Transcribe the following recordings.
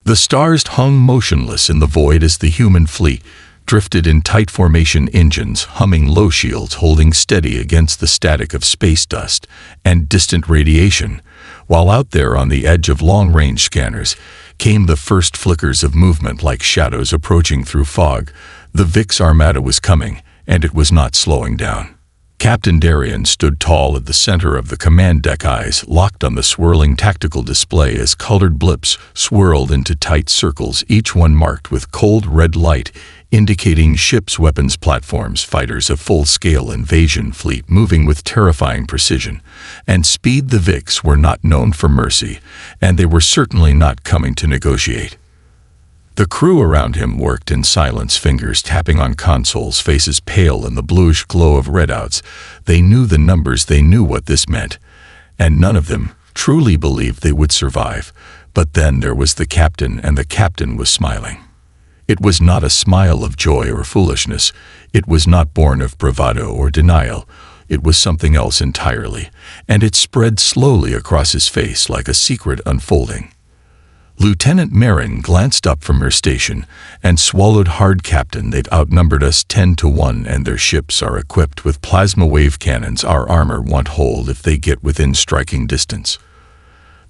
The stars hung motionless in the void as the human fleet drifted in tight formation, engines humming, low shields holding steady against the static of space dust and distant radiation, while out there on the edge of long-range scanners came the first flickers of movement like shadows approaching through fog. The Vix Armada was coming, and it was not slowing down. Captain Darien stood tall at the center of the command deck, eyes locked on the swirling tactical display as colored blips swirled into tight circles, each one marked with cold red light, indicating ships, weapons platforms, fighters, a full-scale invasion fleet moving with terrifying precision and speed. The Vix were not known for mercy, and they were certainly not coming to negotiate. The crew around him worked in silence, fingers tapping on consoles, faces pale in the bluish glow of readouts. They knew the numbers, they knew what this meant, and none of them truly believed they would survive. But then there was the captain, and the captain was smiling. It was not a smile of joy or foolishness. It was not born of bravado or denial. It was something else entirely, and it spread slowly across his face like a secret unfolding. Lieutenant Marin glanced up from her station and swallowed hard. Captain, they've outnumbered us 10-1, and their ships are equipped with plasma wave cannons. Our armor won't hold if they get within striking distance.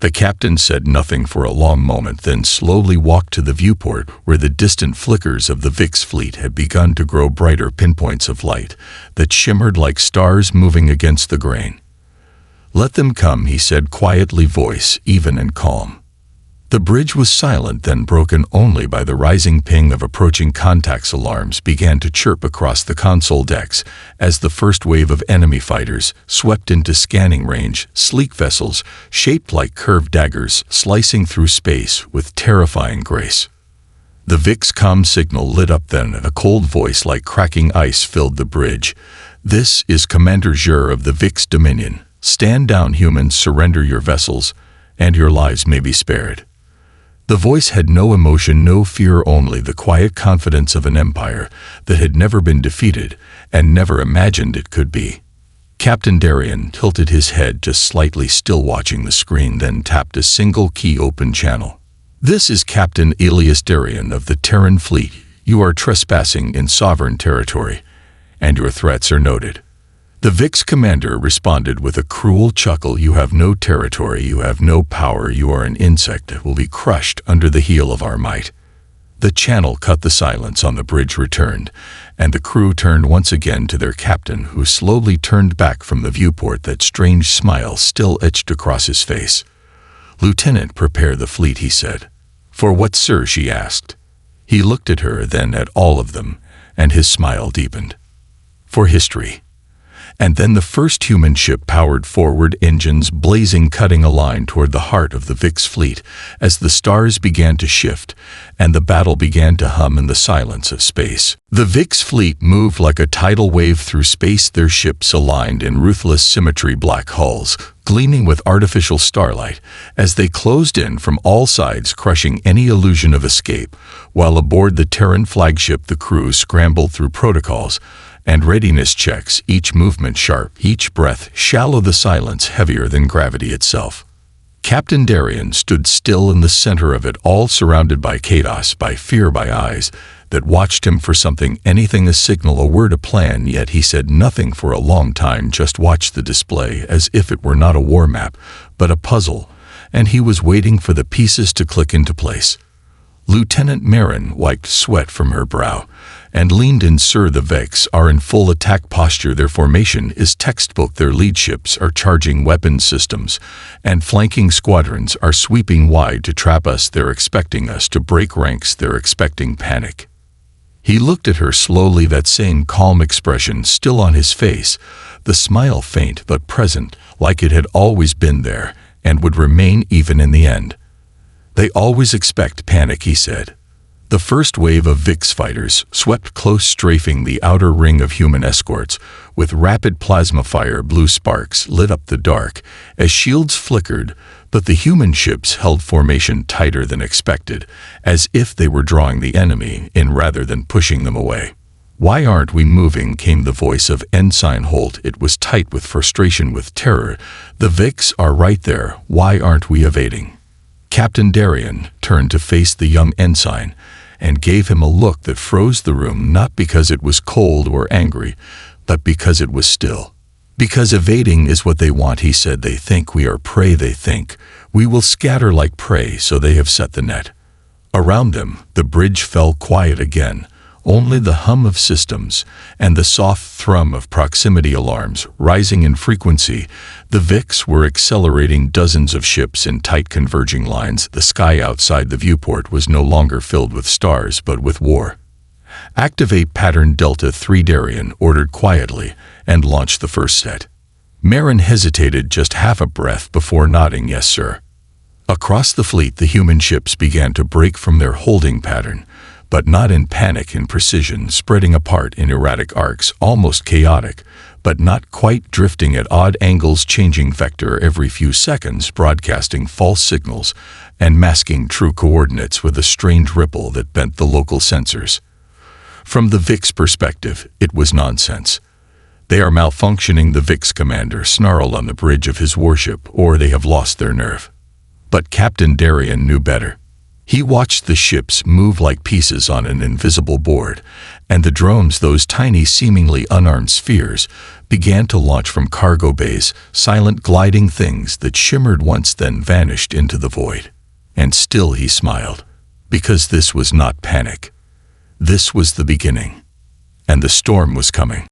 The captain said nothing for a long moment, then slowly walked to the viewport where the distant flickers of the Vix fleet had begun to grow brighter pinpoints of light that shimmered like stars moving against the grain. "Let them come," he said quietly, voice even and calm. The bridge was silent, then broken only by the rising ping of approaching contacts. Alarms began to chirp across the console decks as the first wave of enemy fighters swept into scanning range, sleek vessels shaped like curved daggers slicing through space with terrifying grace. The Vix comm signal lit up, then a cold voice like cracking ice filled the bridge. "This is Commander Jur of the Vix Dominion. Stand down, humans, surrender your vessels, and your lives may be spared." The voice had no emotion, no fear, only the quiet confidence of an empire that had never been defeated and never imagined it could be. Captain Darien tilted his head just slightly, still watching the screen, then tapped a single key, open channel. "This is Captain Elias Darien of the Terran Fleet. You are trespassing in sovereign territory, and your threats are noted." The Vix commander responded with a cruel chuckle. "You have no territory, you have no power, you are an insect that will be crushed under the heel of our might." The channel cut. The silence on the bridge returned, and the crew turned once again to their captain, who slowly turned back from the viewport, that strange smile still etched across his face. "Lieutenant, prepare the fleet," he said. "For what, sir?" she asked. He looked at her, then at all of them, and his smile deepened. "For history." And then the first human ship powered forward, engines blazing, cutting a line toward the heart of the Vix fleet as the stars began to shift and the battle began to hum in the silence of space. The Vix fleet moved like a tidal wave through space, their ships aligned in ruthless symmetry, black hulls gleaming with artificial starlight as they closed in from all sides, crushing any illusion of escape, while aboard the Terran flagship the crew scrambled through protocols and readiness checks, each movement sharp, each breath shallow, the silence heavier than gravity itself. Captain Darien stood still in the center of it all, surrounded by chaos, by fear, by eyes that watched him for something, anything, a signal, a word, a plan. Yet he said nothing for a long time, just watched the display as if it were not a war map, but a puzzle, and he was waiting for the pieces to click into place. Lieutenant Marin wiped sweat from her brow and leaned in. "Sir, the Vix are in full attack posture. Their formation is textbook. Their lead ships are charging weapons systems, and flanking squadrons are sweeping wide to trap us. They're expecting us to break ranks. They're expecting panic." He looked at her slowly, that same calm expression still on his face, the smile faint but present, like it had always been there and would remain even in the end. "They always expect panic," he said. The first wave of Vix fighters swept close, strafing the outer ring of human escorts. With rapid plasma fire, blue sparks lit up the dark as shields flickered, but the human ships held formation tighter than expected, as if they were drawing the enemy in rather than pushing them away. "Why aren't we moving?" came the voice of Ensign Holt. It was tight with frustration, with terror. "The Vix are right there. Why aren't we evading?" Captain Darien turned to face the young ensign and gave him a look that froze the room, not because it was cold or angry, but because it was still. "Because evading is what they want," he said. "They think we are prey. They think we will scatter like prey, so they have set the net." Around them, the bridge fell quiet again. Only the hum of systems and the soft thrum of proximity alarms rising in frequency. The VIX were accelerating, dozens of ships in tight converging lines. The sky outside the viewport was no longer filled with stars, but with war. "Activate pattern Delta 3," Darien ordered quietly, and launched the first set. Marin hesitated just half a breath before nodding, "Yes, sir." Across the fleet, the human ships began to break from their holding pattern, but not in panic, in precision, spreading apart in erratic arcs, almost chaotic, but not quite, drifting at odd angles, changing vector every few seconds, broadcasting false signals and masking true coordinates with a strange ripple that bent the local sensors. From the VIX perspective, it was nonsense. "They are malfunctioning," the VIX commander snarled on the bridge of his warship, "or they have lost their nerve." But Captain Darien knew better. He watched the ships move like pieces on an invisible board, and the drones, those tiny, seemingly unarmed spheres, began to launch from cargo bays, silent gliding things that shimmered once, then vanished into the void. And still he smiled, because this was not panic. This was the beginning, and the storm was coming.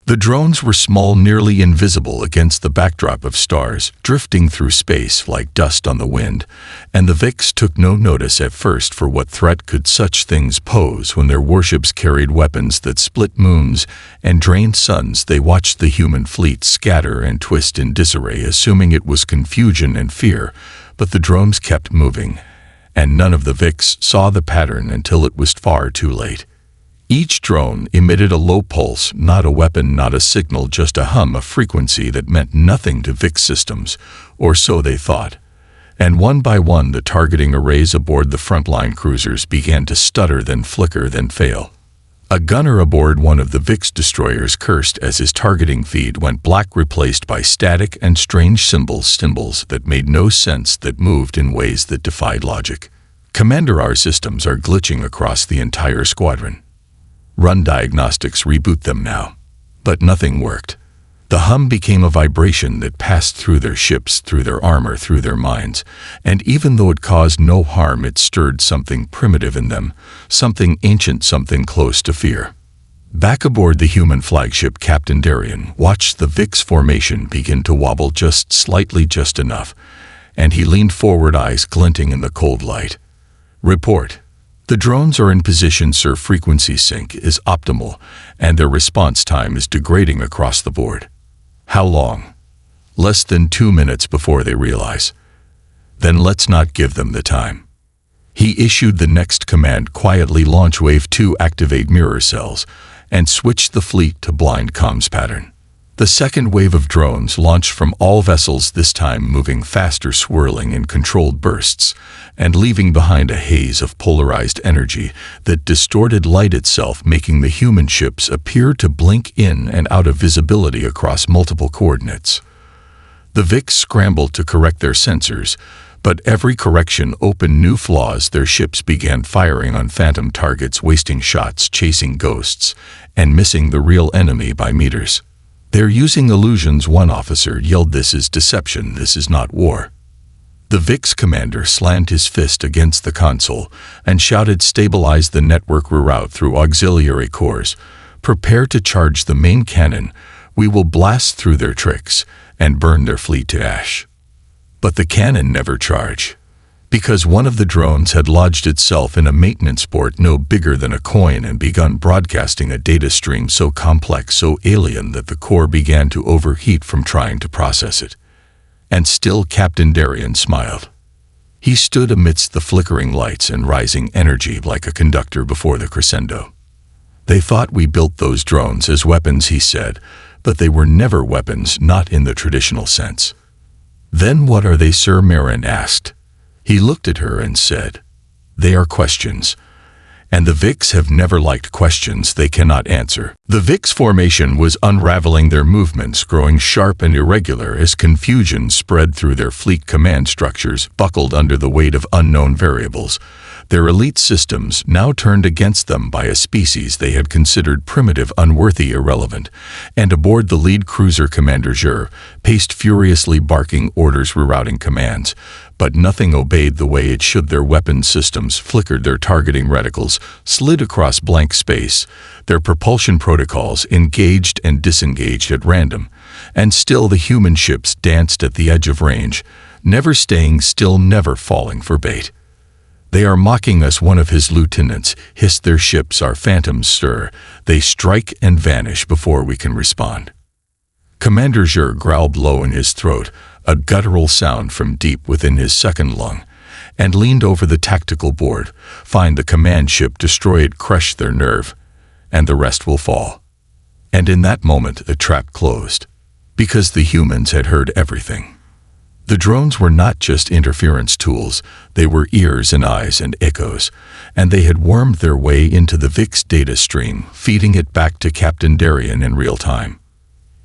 The drones were small, nearly invisible against the backdrop of stars, drifting through space like dust on the wind, and the VIX took no notice at first. For what threat could such things pose when their warships carried weapons that split moons and drained suns? They watched the human fleet scatter and twist in disarray, assuming it was confusion and fear, but the drones kept moving, and none of the VIX saw the pattern until it was far too late. Each drone emitted a low pulse, not a weapon, not a signal, just a hum, a frequency that meant nothing to VIX systems, or so they thought. And one by one, the targeting arrays aboard the frontline cruisers began to stutter, then flicker, then fail. A gunner aboard one of the VIX destroyers cursed as his targeting feed went black, replaced by static and strange symbols that made no sense, that moved in ways that defied logic. "Commander, our systems are glitching across the entire squadron. Run diagnostics, reboot them now." But nothing worked. The hum became a vibration that passed through their ships, through their armor, through their minds, and even though it caused no harm, it stirred something primitive in them, something ancient, something close to fear. Back aboard the human flagship, Captain Darien watched the VIX formation begin to wobble just slightly, just enough, and he leaned forward, eyes glinting in the cold light. "Report. The drones are in position, sir. Frequency sync is optimal, and their response time is degrading across the board." "How long?" "Less than 2 minutes before they realize." "Then let's not give them the time." He issued the next command quietly: "Launch Wave 2, activate mirror cells, and switch the fleet to blind comms pattern." The second wave of drones launched from all vessels, this time moving faster, swirling in controlled bursts, and leaving behind a haze of polarized energy that distorted light itself, making the human ships appear to blink in and out of visibility across multiple coordinates. The VIX scrambled to correct their sensors, but every correction opened new flaws. Their ships began firing on phantom targets, wasting shots, chasing ghosts, and missing the real enemy by meters. "They're using illusions," one officer yelled. "This is deception. This is not war." The VIX commander slammed his fist against the console and shouted, "Stabilize the network, reroute through auxiliary cores. Prepare to charge the main cannon. We will blast through their tricks and burn their fleet to ash." But the cannon never charged, because one of the drones had lodged itself in a maintenance port no bigger than a coin and begun broadcasting a data stream so complex, so alien, that the core began to overheat from trying to process it. And still Captain Darien smiled. He stood amidst the flickering lights and rising energy like a conductor before the crescendo. "They thought we built those drones as weapons," he said, "but they were never weapons, not in the traditional sense." "Then what are they, sir?" Marin asked. He looked at her and said, "They are questions, And the VIX have never liked questions they cannot answer. The VIX formation was unraveling their movements, growing sharp and irregular as confusion spread through their fleet command structures, buckled under the weight of unknown variables. Their elite systems now turned against them by a species they had considered primitive, unworthy, irrelevant. And aboard the lead cruiser, Commander Zher paced furiously, barking orders, rerouting commands. But nothing obeyed the way it should. Their weapon systems flickered, their targeting reticles slid across blank space, their propulsion protocols engaged and disengaged at random. And still the human ships danced at the edge of range, never staying still, never falling for bait. "They are mocking us," one of his lieutenants hissed. "Their ships are phantoms, sir. They strike and vanish before we can respond." Commander Zher growled low in his throat, a guttural sound from deep within his second lung, and leaned over the tactical board. "Find the command ship, destroy it, crush their nerve, and the rest will fall." And in that moment the trap closed, because the humans had heard everything. The drones were not just interference tools, they were ears and eyes and echoes, and they had wormed their way into the VIX data stream, feeding it back to Captain Darien in real time.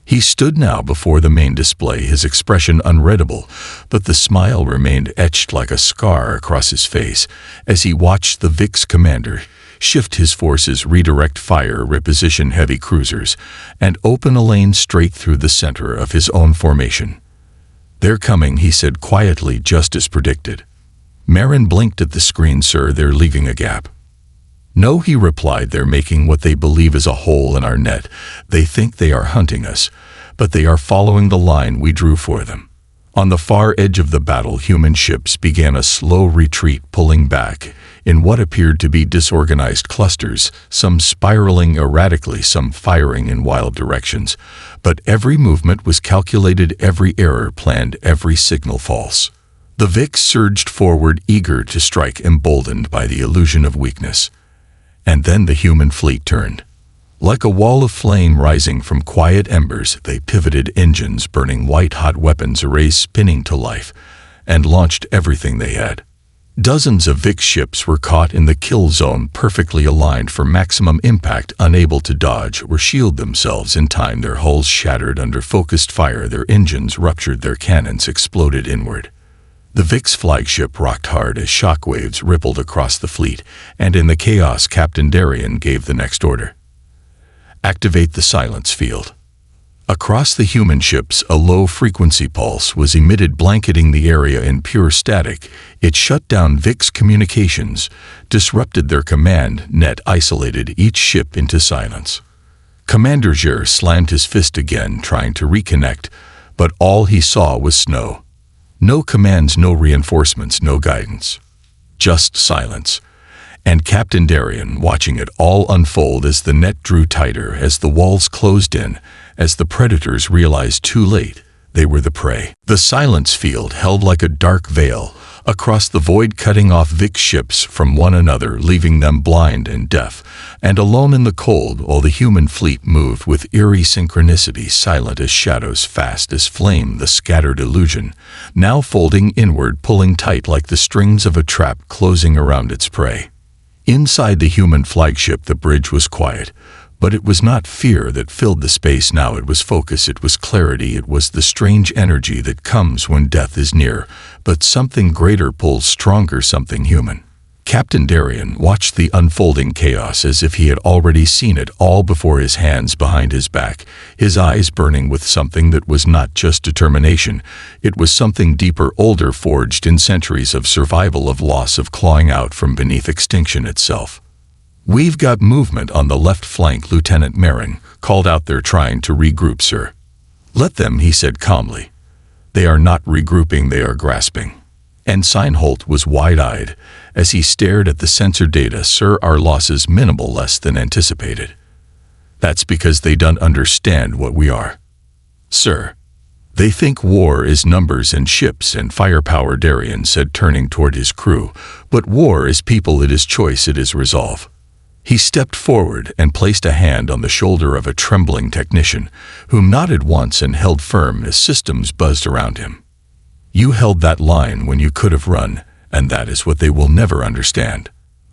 He stood now before the main display, his expression unreadable, but the smile remained etched like a scar across his face as he watched the VIX commander shift his forces, redirect fire, reposition heavy cruisers, and open a lane straight through the center of his own formation. "They're coming," he said quietly, just as predicted. Marin blinked at the screen. "Sir, they're leaving a gap." "No," he replied, "they're making what they believe is a hole in our net. They think they are hunting us, but they are following the line we drew for them." On the far edge of the battle, human ships began a slow retreat, pulling back in what appeared to be disorganized clusters, some spiraling erratically, some firing in wild directions. But every movement was calculated, every error planned, every signal false. The VIX surged forward, eager to strike, emboldened by the illusion of weakness. And then the human fleet turned. Like a wall of flame rising from quiet embers, they pivoted, engines burning, white-hot weapons arrays spinning to life, and launched everything they had. Dozens of VIX ships were caught in the kill zone, perfectly aligned for maximum impact, unable to dodge or shield themselves in time. Their hulls shattered under focused fire, their engines ruptured, their cannons exploded inward. The VIX flagship rocked hard as shockwaves rippled across the fleet, and in the chaos Captain Darien gave the next order. "Activate the silence field." Across the human ships, a low-frequency pulse was emitted, blanketing the area in pure static. It shut down VIX communications, disrupted their command net, isolated each ship into silence. Commander Zher slammed his fist again, trying to reconnect, but all he saw was snow. No commands, no reinforcements, no guidance. Just silence. And Captain Darien watching it all unfold as the net drew tighter, as the walls closed in, as the predators realized too late they were the prey. The silence field held like a dark veil across the void, cutting off VIX ships from one another, leaving them blind and deaf, and alone in the cold, while the human fleet moved with eerie synchronicity, silent as shadows, fast as flame, the scattered illusion, now folding inward, pulling tight like the strings of a trap closing around its prey. Inside the human flagship, the bridge was quiet, but it was not fear that filled the space now. It was focus, it was clarity, it was the strange energy that comes when death is near, but something greater pulls stronger, something human. Captain Darien watched the unfolding chaos as if he had already seen it all before his hands behind his back, his eyes burning with something that was not just determination. It was something deeper, older, forged in centuries of survival, of loss, of clawing out from beneath extinction itself. "We've got movement on the left flank," Lieutenant Marin called out. "They're trying to regroup, sir." "Let them," he said calmly. "They are not regrouping, they are grasping." And Seinholt was wide-eyed as he stared at the sensor data. "Sir, our losses minimal, less than anticipated." "That's because they don't understand what we are, sir. They think war is numbers and ships and firepower," Darien said, turning toward his crew. "But war is people, it is choice, it is resolve." He stepped forward and placed a hand on the shoulder of a trembling technician, who nodded once and held firm as systems buzzed around him. "You held that line when you could have run, and that is what they will never understand."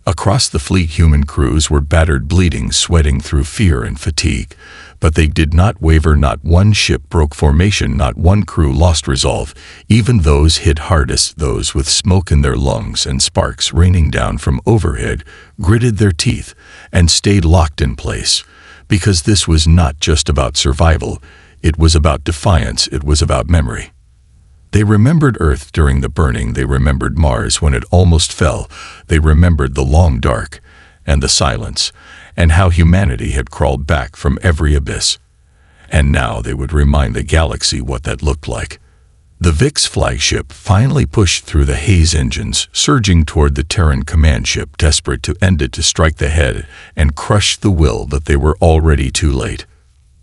Across the fleet, human crews were battered, bleeding, sweating through fear and fatigue. But they did not waver. Not one ship broke formation, not one crew lost resolve. Even those hit hardest, those with smoke in their lungs and sparks raining down from overhead, gritted their teeth and stayed locked in place. Because this was not just about survival, it was about defiance, it was about memory. They remembered Earth during the burning, they remembered Mars when it almost fell, they remembered the long dark and the silence, and how humanity had crawled back from every abyss. And now they would remind the galaxy what that looked like. The VIX flagship finally pushed through the haze engines, surging toward the Terran command ship, desperate to end it, to strike the head and crush the will, but they were already too late.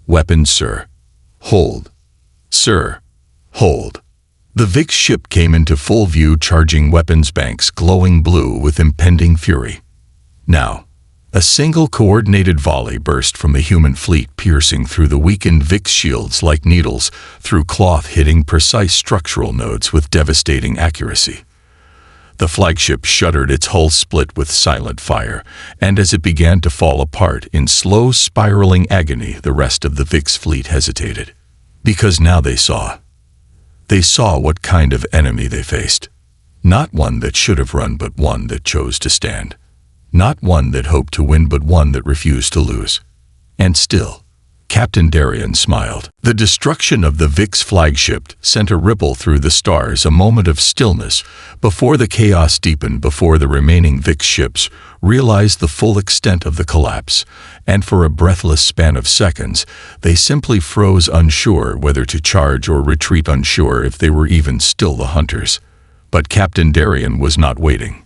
Weapons, sir. Hold. Sir. Hold. The VIX ship came into full view, charging weapons banks glowing blue with impending fury. Now, a single coordinated volley burst from the human fleet, piercing through the weakened VIX shields like needles through cloth, hitting precise structural nodes with devastating accuracy. The flagship shuddered, its hull split with silent fire, and as it began to fall apart in slow, spiraling agony, the rest of the VIX fleet hesitated. Because now they saw. They saw what kind of enemy they faced. Not one that should have run, but one that chose to stand. Not one that hoped to win, but one that refused to lose. And still, Captain Darien smiled. The destruction of the VIX flagship sent a ripple through the stars, a moment of stillness before the chaos deepened, before the remaining VIX ships realized the full extent of the collapse, and for a breathless span of seconds, they simply froze, unsure whether to charge or retreat, unsure if they were even still the hunters. But Captain Darien was not waiting.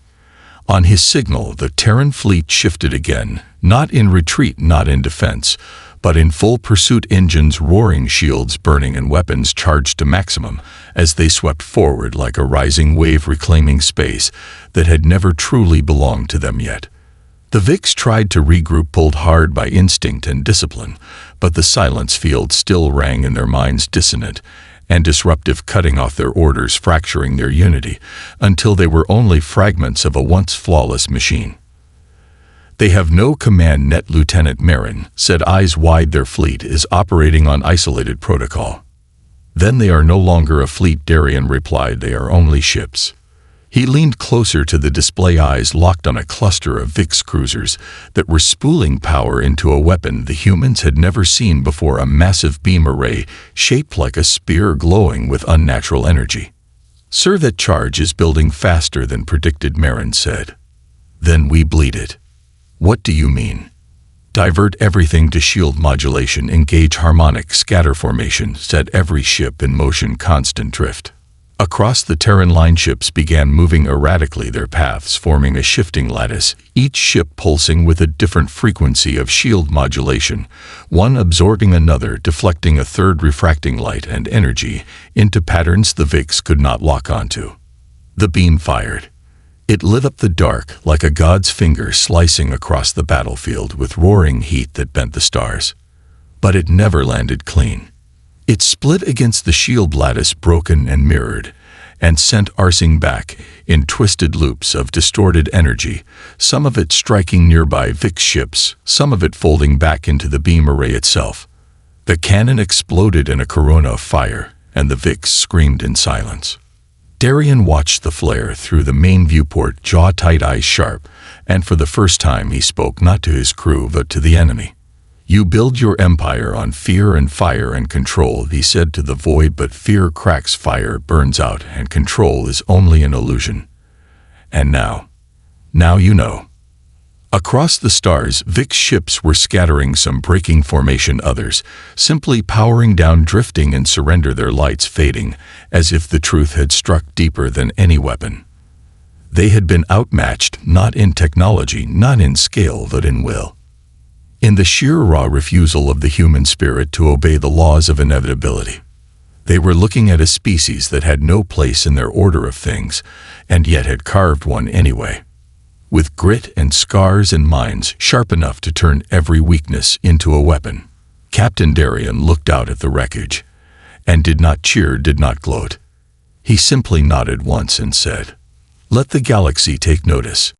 On his signal, the Terran fleet shifted again, not in retreat, not in defense, but in full pursuit, engines roaring, shields burning, and weapons charged to maximum as they swept forward like a rising wave, reclaiming space that had never truly belonged to them yet. The VIX tried to regroup, pulled hard by instinct and discipline, but the silence field still rang in their minds, dissonant and disruptive, cutting off their orders, fracturing their unity, until they were only fragments of a once flawless machine. They have no command net, Lieutenant Marin said, eyes wide. Their fleet is operating on isolated protocol. Then they are no longer a fleet, Darien replied. They are only ships. He leaned closer to the display, eyes locked on a cluster of VIX cruisers that were spooling power into a weapon the humans had never seen before, a massive beam array shaped like a spear, glowing with unnatural energy. Sir, that charge is building faster than predicted, Marin said. Then we bleed it. What do you mean? Divert everything to shield modulation, engage harmonic scatter formation, set every ship in motion, constant drift. Across the Terran line, ships began moving erratically, their paths forming a shifting lattice, each ship pulsing with a different frequency of shield modulation, one absorbing another, deflecting a third, refracting light and energy into patterns the VIX could not lock onto. The beam fired. It lit up the dark like a god's finger, slicing across the battlefield with roaring heat that bent the stars. But it never landed clean. It split against the shield lattice, broken and mirrored, and sent arcing back in twisted loops of distorted energy, some of it striking nearby VIX ships, some of it folding back into the beam array itself. The cannon exploded in a corona of fire, and the VIX screamed in silence. Darien watched the flare through the main viewport, jaw tight, eyes sharp, and for the first time he spoke not to his crew but to the enemy. You build your empire on fear and fire and control, he said to the void, but fear cracks, fire burns out, and control is only an illusion. And now you know. Across the stars, VIX ships were scattering, some breaking formation, others simply powering down, drifting in surrender, their lights fading, as if the truth had struck deeper than any weapon. They had been outmatched, not in technology, not in scale, but in will. In the sheer raw refusal of the human spirit to obey the laws of inevitability. They were looking at a species that had no place in their order of things, and yet had carved one anyway. With grit and scars and minds sharp enough to turn every weakness into a weapon. Captain Darien looked out at the wreckage, and did not cheer, did not gloat. He simply nodded once and said, "Let the galaxy take notice."